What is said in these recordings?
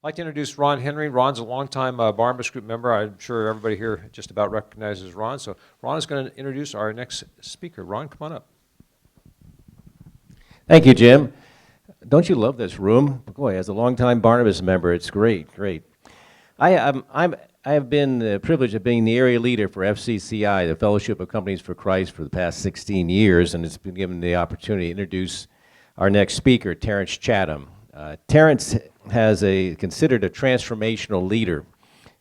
I'd like to introduce Ron Henry. Ron's a longtime Barnabas Group member. I'm sure everybody here just about recognizes Ron. So Ron is going to introduce our next speaker. Ron, come on up. Thank you, Jim. Don't you love this room? Boy, as a longtime Barnabas member, it's great, great. I have been the privilege of being the area leader for FCCI, the Fellowship of Companies for Christ, for the past 16 years, and it's been given the opportunity to introduce our next speaker, Terence Chatmon. Terence has considered a transformational leader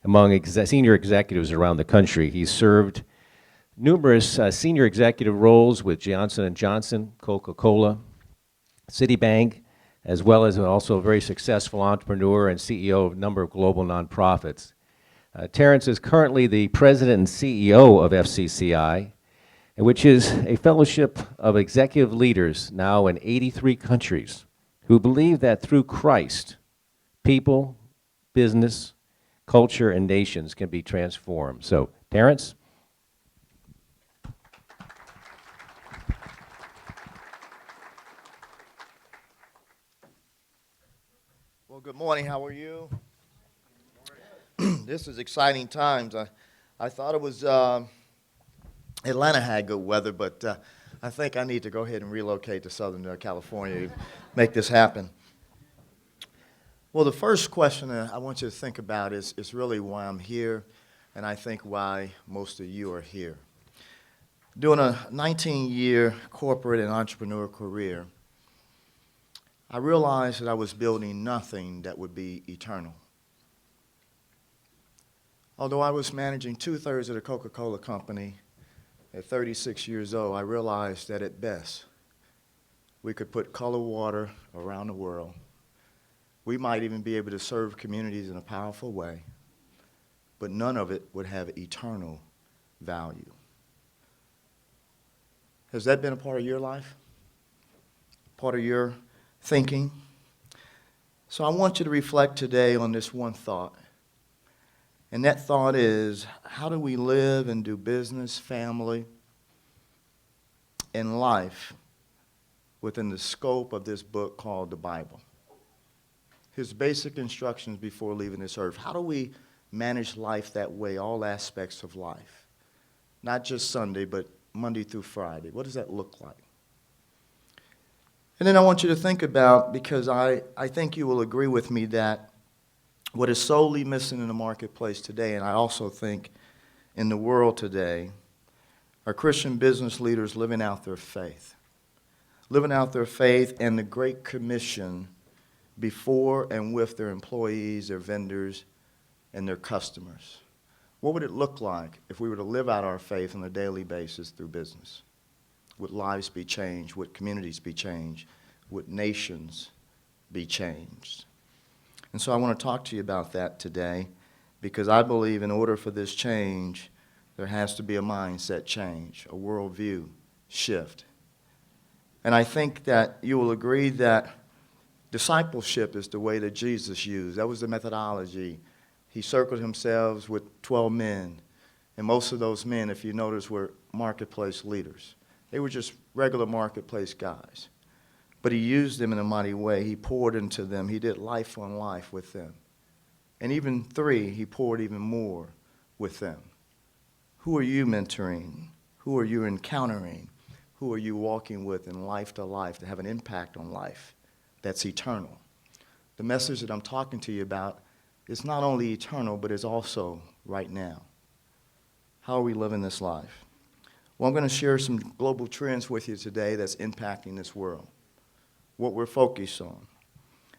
among senior executives around the country. He's served numerous senior executive roles with Johnson & Johnson, Coca-Cola, Citibank, as well as also a very successful entrepreneur and CEO of a number of global nonprofits. Terence is currently the president and CEO of FCCI, which is a fellowship of executive leaders now in 83 countries who believe that through Christ, people, business, culture, and nations can be transformed. So, Terence? Well, good morning. How are you? This is exciting times. I thought it was Atlanta had good weather, but I think I need to go ahead and relocate to Southern California to make this happen. Well, the first question I want you to think about is really why I'm here, and I think why most of you are here. During a 19-year corporate and entrepreneur career, I realized that I was building nothing that would be eternal. Although I was managing 2/3 of the Coca-Cola company at 36 years old, I realized that at best, we could put color water around the world. We might even be able to serve communities in a powerful way, but none of it would have eternal value. Has that been a part of your life? Part of your thinking? So I want you to reflect today on this one thought. And that thought is, how do we live and do business, family, and life within the scope of this book called the Bible? His basic instructions before leaving this earth. How do we manage life that way, all aspects of life? Not just Sunday, but Monday through Friday. What does that look like? And then I want you to think about, because I think you will agree with me that what is solely missing in the marketplace today, and I also think in the world today, are Christian business leaders living out their faith. Living out their faith and the Great Commission before and with their employees, their vendors, and their customers. What would it look like if we were to live out our faith on a daily basis through business? Would lives be changed? Would communities be changed? Would nations be changed? And so I want to talk to you about that today, because I believe in order for this change, there has to be a mindset change, a worldview shift. And I think that you will agree that discipleship is the way that Jesus used. That was the methodology. He circled himself with 12 men. And most of those men, if you notice, were marketplace leaders. They were just regular marketplace guys. But he used them in a mighty way. He poured into them. He did life on life with them. And even 3, he poured even more with them. Who are you mentoring? Who are you encountering? Who are you walking with in life to life to have an impact on life that's eternal? The message that I'm talking to you about is not only eternal, but is also right now. How are we living this life? Well, I'm going to share some global trends with you today that's impacting this world, what we're focused on.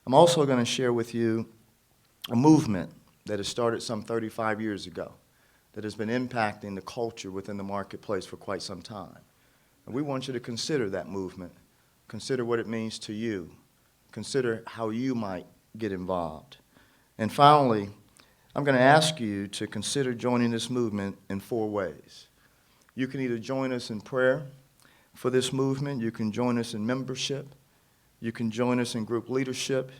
I'm also going to share with you a movement that has started some 35 years ago that has been impacting the culture within the marketplace for quite some time. And we want you to consider that movement, consider what it means to you, consider how you might get involved. And finally, I'm going to ask you to consider joining this movement in 4 ways. You can either join us in prayer for this movement, you can join us in membership, you can join us in group leadership,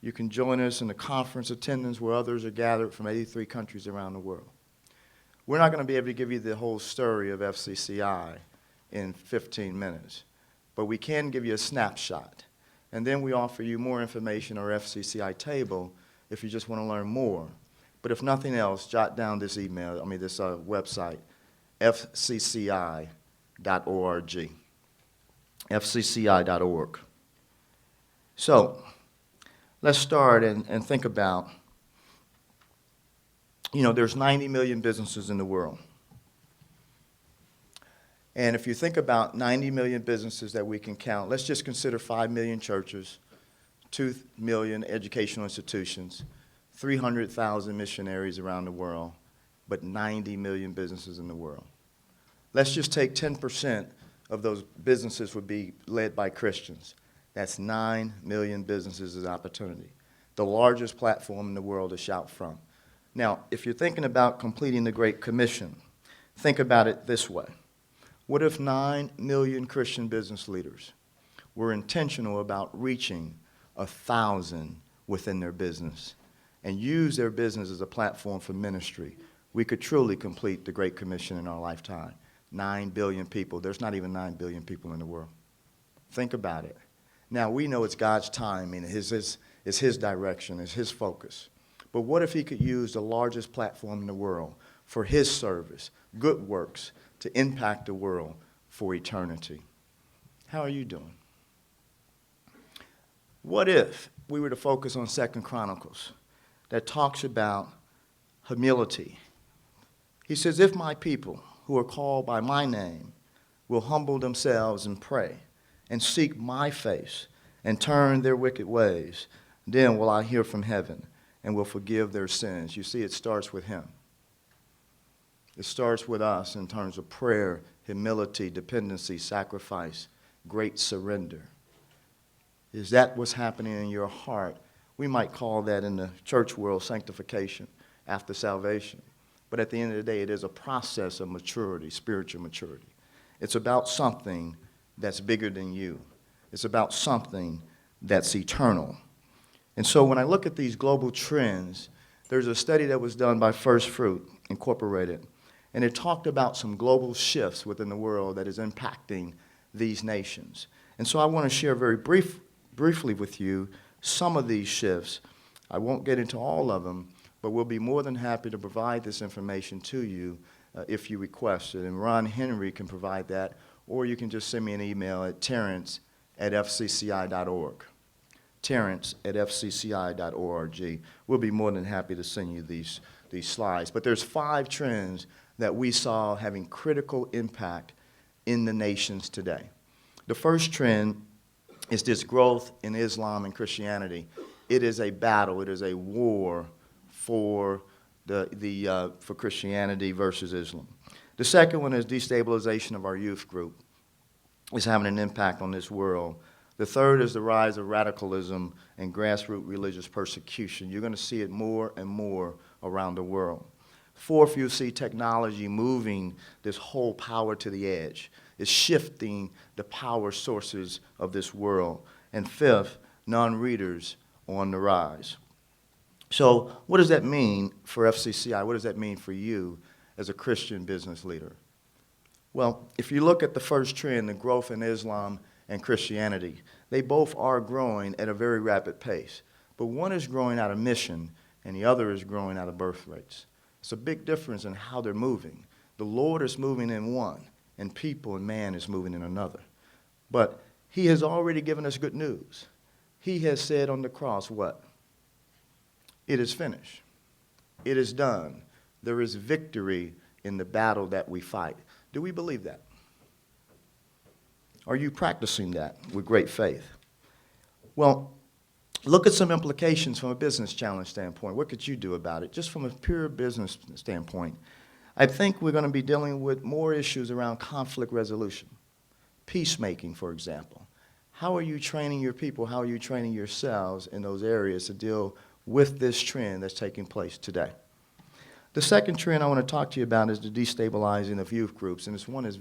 you can join us in the conference attendance where others are gathered from 83 countries around the world. We're not going to be able to give you the whole story of FCCI in 15 minutes, but we can give you a snapshot. And then we offer you more information on our FCCI table if you just want to learn more. But if nothing else, jot down this website, fcci.org. fcci.org. So let's start and think about, there's 90 million businesses in the world. And if you think about 90 million businesses that we can count, let's just consider 5 million churches, 2 million educational institutions, 300,000 missionaries around the world, but 90 million businesses in the world. Let's just take 10% of those businesses would be led by Christians. That's 9 million businesses as opportunity. The largest platform in the world to shout from. Now, if you're thinking about completing the Great Commission, think about it this way. What if 9 million Christian business leaders were intentional about reaching 1,000 within their business and use their business as a platform for ministry? We could truly complete the Great Commission in our lifetime. 9 billion people. There's not even 9 billion people in the world. Think about it. Now, we know it's God's timing, it's his direction, it's his focus. But what if he could use the largest platform in the world for his service, good works, to impact the world for eternity? How are you doing? What if we were to focus on 2 Chronicles that talks about humility? He says, if my people who are called by my name will humble themselves and pray and seek my face and turn their wicked ways, then will I hear from heaven and will forgive their sins. You see, it starts with him. It starts with us in terms of prayer, humility, dependency, sacrifice, great surrender. Is that what's happening in your heart? We might call that in the church world sanctification after salvation. But at the end of the day, it is a process of maturity, spiritual maturity. It's about something that's bigger than you. It's about something that's eternal. And so when I look at these global trends, there's a study that was done by First Fruit Incorporated, and it talked about some global shifts within the world that is impacting these nations. And so I want to share very briefly with you some of these shifts. I won't get into all of them, but we'll be more than happy to provide this information to you if you request it. And Ron Henry can provide that, or you can just send me an email at terence@fcci.org. Terence@fcci.org. We'll be more than happy to send you these slides. But there's 5 trends that we saw having critical impact in the nations today. The first trend is this growth in Islam and Christianity. It is a battle. It is a war for for Christianity versus Islam. The second one is destabilization of our youth group. It's having an impact on this world. The third is the rise of radicalism and grassroots religious persecution. You're going to see it more and more around the world. Fourth, you see technology moving this whole power to the edge. It's shifting the power sources of this world. And fifth, non-readers on the rise. So what does that mean for FCCI? What does that mean for you as a Christian business leader? Well, if you look at the first trend, the growth in Islam and Christianity, they both are growing at a very rapid pace. But one is growing out of mission, and the other is growing out of birth rates. It's a big difference in how they're moving. The Lord is moving in one, and people and man is moving in another. But he has already given us good news. He has said on the cross what? It is finished. It is done. There is victory in the battle that we fight. Do we believe that? Are you practicing that with great faith? Well, look at some implications from a business challenge standpoint. What could you do about it? Just from a pure business standpoint, I think we're going to be dealing with more issues around conflict resolution, peacemaking, for example. How are you training your people? How are you training yourselves in those areas to deal with this trend that's taking place today? The second trend I want to talk to you about is the destabilizing of youth groups, and this one is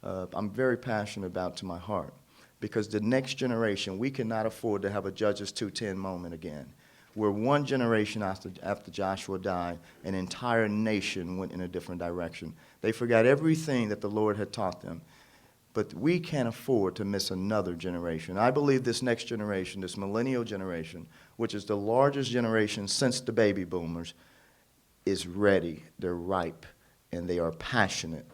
I'm very passionate about to my heart, because the next generation, we cannot afford to have a Judges 2:10 moment again, where one generation after Joshua died, an entire nation went in a different direction. They forgot everything that the Lord had taught them. But we can't afford to miss another generation. I believe this next generation, this millennial generation, which is the largest generation since the baby boomers, is ready, they're ripe, and they are passionate,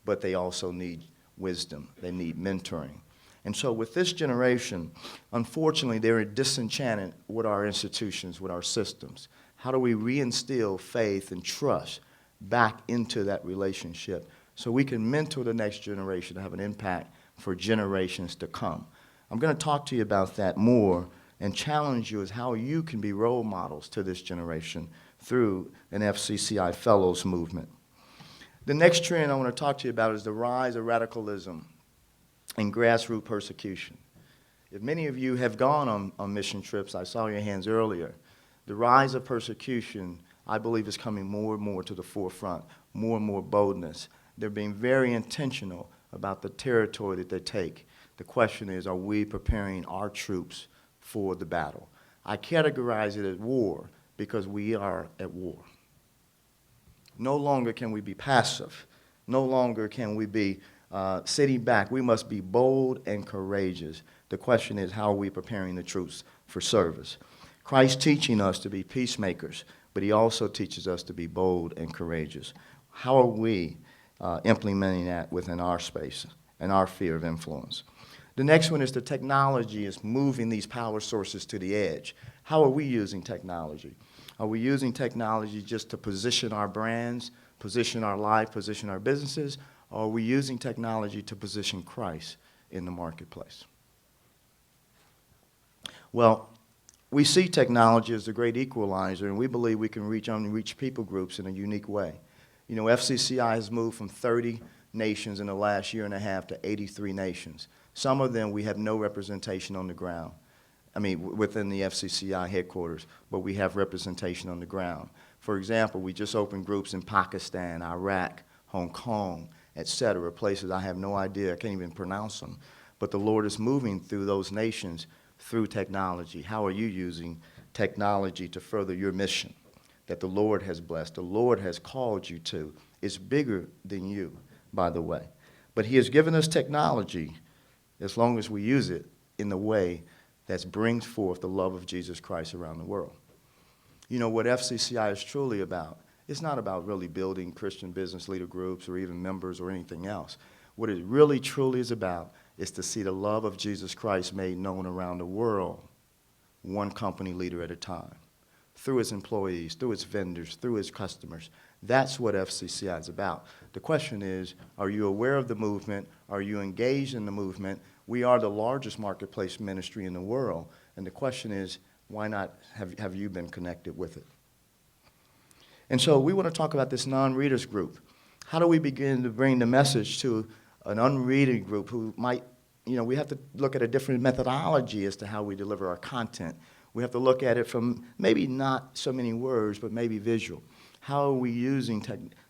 but they also need wisdom. They need mentoring. And so with this generation, unfortunately, they're disenchanted with our institutions, with our systems. How do we reinstill faith and trust back into that relationship so we can mentor the next generation to have an impact for generations to come? I'm going to talk to you about that more and challenge you as how you can be role models to this generation through an FCCI Fellows movement. The next trend I want to talk to you about is the rise of radicalism and grassroots persecution. If many of you have gone on mission trips, I saw your hands earlier, the rise of persecution, I believe, is coming more and more to the forefront, more and more boldness. They're being very intentional about the territory that they take. The question is, are we preparing our troops for the battle? I categorize it as war because we are at war. No longer can we be passive. No longer can we be sitting back. We must be bold and courageous. The question is, how are we preparing the troops for service? Christ teaching us to be peacemakers, but he also teaches us to be bold and courageous. How are we implementing that within our space and our sphere of influence? The next one is the technology is moving these power sources to the edge. How are we using technology? Are we using technology just to position our brands, position our life, position our businesses? Or are we using technology to position Christ in the marketplace? Well, we see technology as a great equalizer, and we believe we can reach unreached people groups in a unique way. You know, FCCI has moved from 30 nations in the last year and a half to 83 nations. Some of them we have no representation on the ground. I mean, within the FCCI headquarters, but we have representation on the ground. For example, we just opened groups in Pakistan, Iraq, Hong Kong, etc., places I have no idea, I can't even pronounce them. But the Lord is moving through those nations through technology. How are you using technology to further your mission that the Lord has blessed, the Lord has called you to? It's bigger than you, by the way. But he has given us technology as long as we use it in the way that brings forth the love of Jesus Christ around the world. You know, what FCCI is truly about, it's not about really building Christian business leader groups or even members or anything else. What it really truly is about is to see the love of Jesus Christ made known around the world, one company leader at a time, through its employees, through its vendors, through its customers. That's what FCCI is about. The question is, are you aware of the movement? Are you engaged in the movement? We are the largest marketplace ministry in the world, and the question is, why not have you been connected with it? And so we want to talk about this non-readers group. How do we begin to bring the message to an unreading group who might, you know, we have to look at a different methodology as to how we deliver our content. We have to look at it from maybe not so many words, but maybe visual. How are we using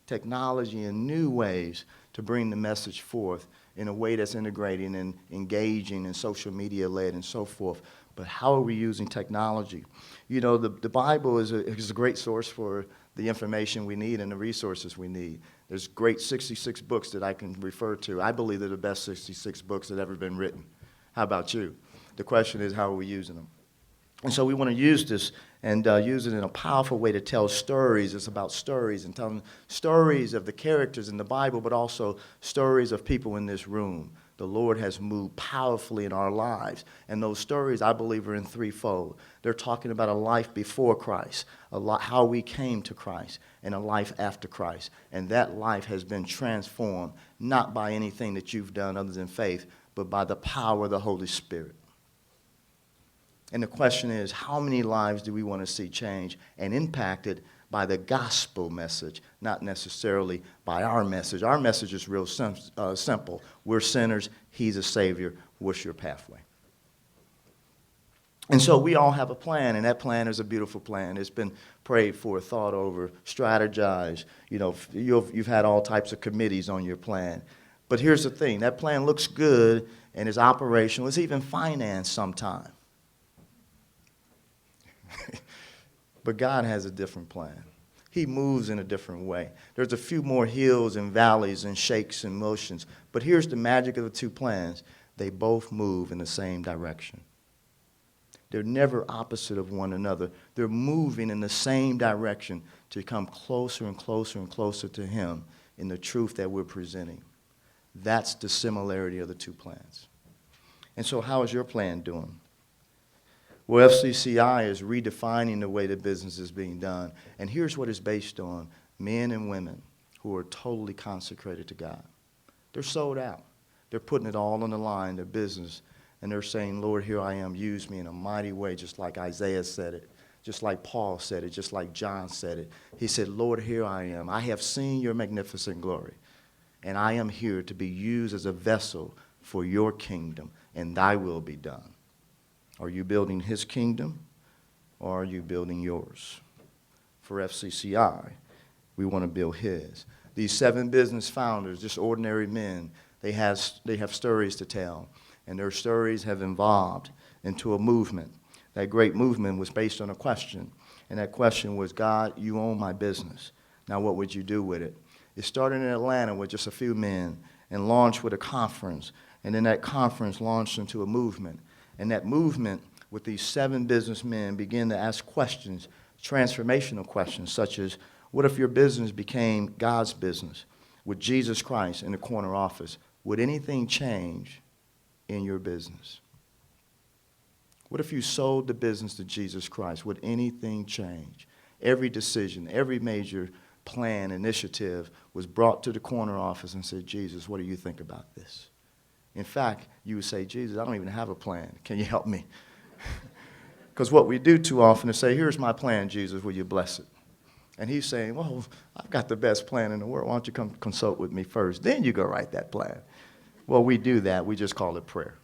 technology in new ways to bring the message forth in a way that's integrating and engaging and social media led and so forth? But how are we using technology? You know, the Bible is a great source for the information we need and the resources we need. There's great 66 books that I can refer to. I believe they're the best 66 books that have ever been written. How about you? The question is, how are we using them? And so we want to use this and use it in a powerful way to tell stories. It's about stories and telling stories of the characters in the Bible, but also stories of people in this room. The Lord has moved powerfully in our lives. And those stories, I believe, are in threefold. They're talking about a life before Christ, how we came to Christ, and a life after Christ. And that life has been transformed, not by anything that you've done other than faith, but by the power of the Holy Spirit. And the question is, how many lives do we want to see changed and impacted by the gospel message, not necessarily by our message? Our message is real simple. We're sinners. He's a Savior. What's your pathway? And so we all have a plan, and that plan is a beautiful plan. It's been prayed for, thought over, strategized. You know, you've had all types of committees on your plan. But here's the thing. That plan looks good and is operational. It's even financed sometime. But God has a different plan. He moves in a different way. There's a few more hills and valleys and shakes and motions. But here's the magic of the two plans. They both move in the same direction. They're never opposite of one another. They're moving in the same direction to come closer and closer and closer to him in the truth that we're presenting. That's the similarity of the two plans. And so how is your plan doing? Well, FCCI is redefining the way that business is being done. And here's what it's based on. Men and women who are totally consecrated to God. They're sold out. They're putting it all on the line, their business. And they're saying, Lord, here I am, use me in a mighty way, just like Isaiah said it, just like Paul said it, just like John said it. He said, Lord, here I am. I have seen your magnificent glory, and I am here to be used as a vessel for your kingdom, and thy will be done. Are you building his kingdom, or are you building yours? For FCCI, we want to build his. These 7 business founders, just ordinary men, they have stories to tell. And their stories have evolved into a movement. That great movement was based on a question. And that question was, God, you own my business. Now what would you do with it? It started in Atlanta with just a few men and launched with a conference. And then that conference launched into a movement. And that movement with these 7 businessmen began to ask questions, transformational questions, such as, what if your business became God's business with Jesus Christ in the corner office? Would anything change in your business? What if you sold the business to Jesus Christ? Would anything change? Every decision, every major plan, initiative was brought to the corner office and said, Jesus, what do you think about this? In fact, you would say, Jesus, I don't even have a plan. Can you help me? Because what we do too often is say, here's my plan, Jesus, will you bless it? And he's saying, well, I've got the best plan in the world. Why don't you come consult with me first? Then you go write that plan. Well, we do that. We just call it prayer.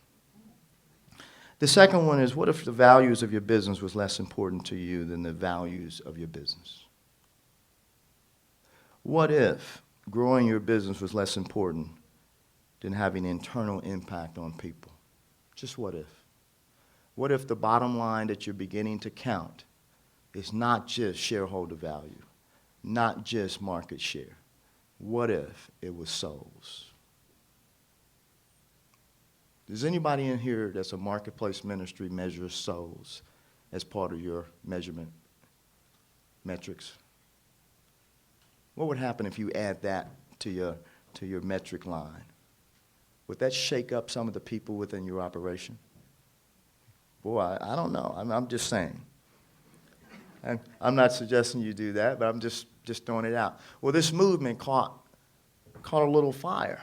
The second one is, what if the values of your business was less important to you than the values of your business? What if growing your business was less important than having internal impact on people? Just what if? What if the bottom line that you're beginning to count is not just shareholder value, not just market share? What if it was souls? Does anybody in here that's a marketplace ministry measure souls as part of your measurement metrics? What would happen if you add that to your metric line? Would that shake up some of the people within your operation? Boy, I don't know. I'm just saying. And I'm not suggesting you do that, but I'm just throwing it out. Well, this movement caught a little fire.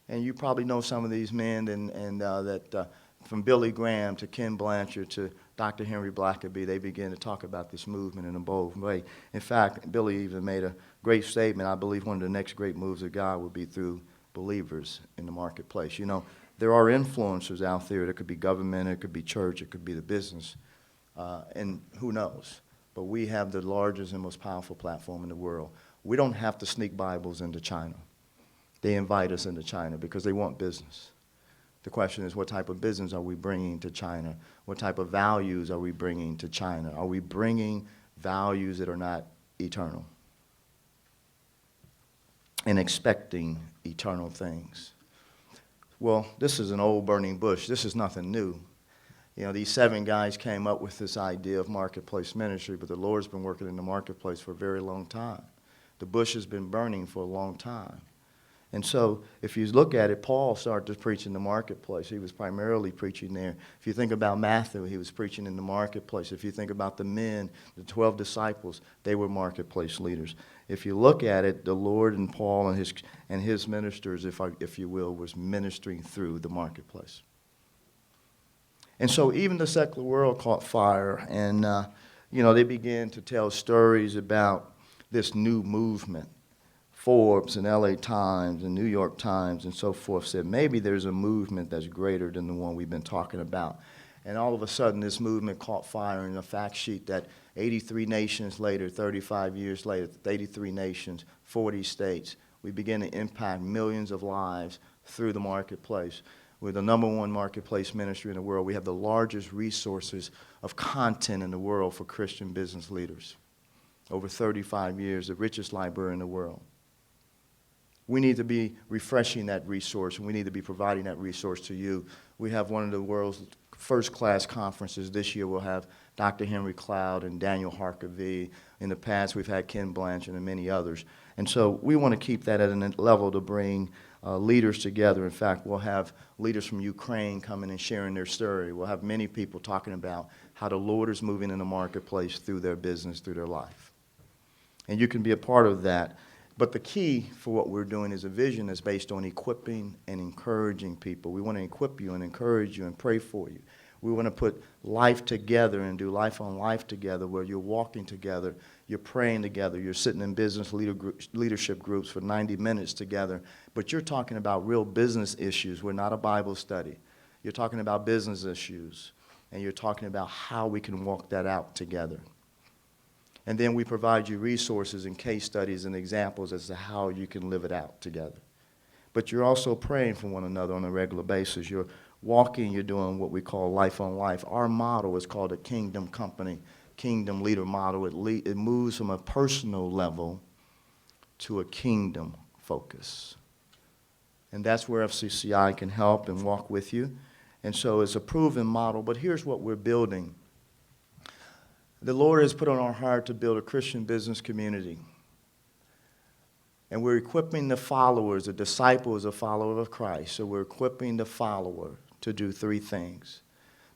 And you probably know some of these men, from Billy Graham to Ken Blanchard to Dr. Henry Blackaby, they began to talk about this movement in a bold way. In fact, Billy even made a great statement. I believe one of the next great moves of God will be through believers in the marketplace. You know, there are influencers out there. It could be government, it could be church, it could be the business, and who knows. But we have the largest and most powerful platform in the world. We don't have to sneak Bibles into China. They invite us into China because they want business. The question is, what type of business are we bringing to China? What type of values are we bringing to China? Are we bringing values that are not eternal and expecting eternal things? Well, this is an old burning bush. This is nothing new. You know, these 7 guys came up with this idea of marketplace ministry, but the Lord's been working in the marketplace for a very long time. The bush has been burning for a long time. And so if you look at it, Paul started to preach in the marketplace. He was primarily preaching there. If you think about Matthew, he was preaching in the marketplace. If you think about the men, the 12 disciples, they were marketplace leaders. If you look at it, the Lord and Paul and his ministers, if you will, was ministering through the marketplace. And so even the secular world caught fire, and they began to tell stories about this new movement. Forbes and LA Times and New York Times and so forth said maybe there's a movement that's greater than the one we've been talking about. And all of a sudden this movement caught fire in a fact sheet that 83 nations later, 35 years later, 83 nations, 40 states, we begin to impact millions of lives through the marketplace. We're the #1 marketplace ministry in the world. We have the largest resources of content in the world for Christian business leaders. over 35 years, the richest library in the world. We need to be refreshing that resource, and we need to be providing that resource to you. We have one of the world's first-class conferences. This year we'll have Dr. Henry Cloud and Daniel Harkavy. In the past, we've had Ken Blanchard and many others. And so we want to keep that at a level to bring leaders together. In fact, we'll have leaders from Ukraine coming and sharing their story. We'll have many people talking about how the Lord is moving in the marketplace through their business, through their life. And you can be a part of that. But the key for what we're doing is a vision that's based on equipping and encouraging people. We want to equip you and encourage you and pray for you. We want to put life together and do life on life together, where you're walking together, you're praying together, you're sitting in business leadership groups for 90 minutes together, but you're talking about real business issues. We're not a Bible study. You're talking about business issues, and you're talking about how we can walk that out together. And then we provide you resources and case studies and examples as to how you can live it out together. But you're also praying for one another on a regular basis. You're walking, you're doing what we call life on life. Our model is called a kingdom company, kingdom leader model. It moves from a personal level to a kingdom focus. And that's where FCCI can help and walk with you. And so it's a proven model, but here's what we're building. The Lord has put on our heart to build a Christian business community. And we're equipping the followers, the disciples, a follower of Christ. So we're equipping the follower to do three things.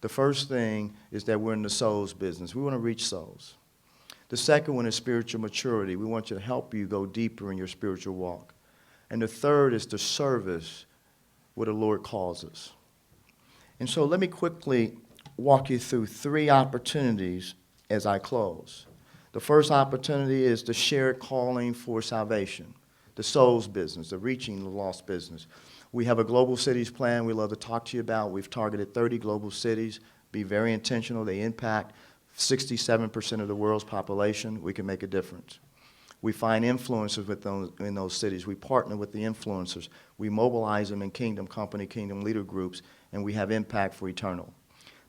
The first thing is that we're in the souls business. We want to reach souls. The second one is spiritual maturity. We want you to help you go deeper in your spiritual walk. And the third is the service where the Lord calls us. And so let me quickly walk you through three opportunities as I close. The first opportunity is the shared calling for salvation, the souls business, the reaching the lost business. We have a global cities plan we love to talk to you about. We've targeted 30 global cities. Be very intentional. They impact 67% of the world's population. We can make a difference. We find influencers in those cities. We partner with the influencers. We mobilize them in kingdom company, kingdom leader groups, and we have impact for eternal.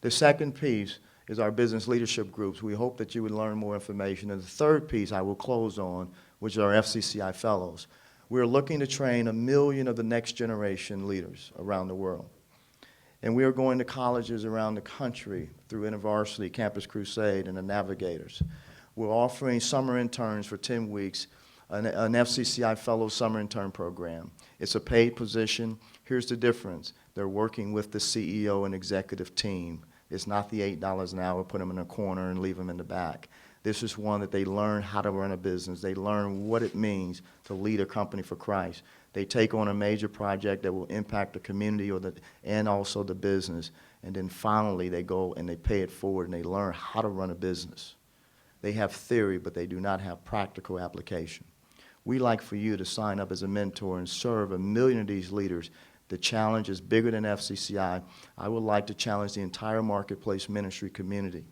The second piece is our business leadership groups. We hope that you would learn more information. And the third piece I will close on, which are our FCCI fellows. We're looking to train 1 million of the next generation leaders around the world. And we are going to colleges around the country through InterVarsity, Campus Crusade, and the Navigators. We're offering summer interns for 10 weeks, an FCCI Fellow Summer Intern Program. It's a paid position. Here's the difference. They're working with the CEO and executive team. It's not the $8 an hour, put them in a corner and leave them in the back. This is one that they learn how to run a business. They learn what it means to lead a company for Christ. They take on a major project that will impact the community and also the business. And then finally, they go and they pay it forward and they learn how to run a business. They have theory, but they do not have practical application. We'd like for you to sign up as a mentor and serve 1 million of these leaders. The challenge is bigger than FCCI. I would like to challenge the entire marketplace ministry community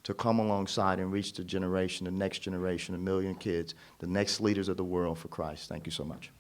to come alongside and reach the generation, the next generation, 1 million kids, the next leaders of the world for Christ. Thank you so much.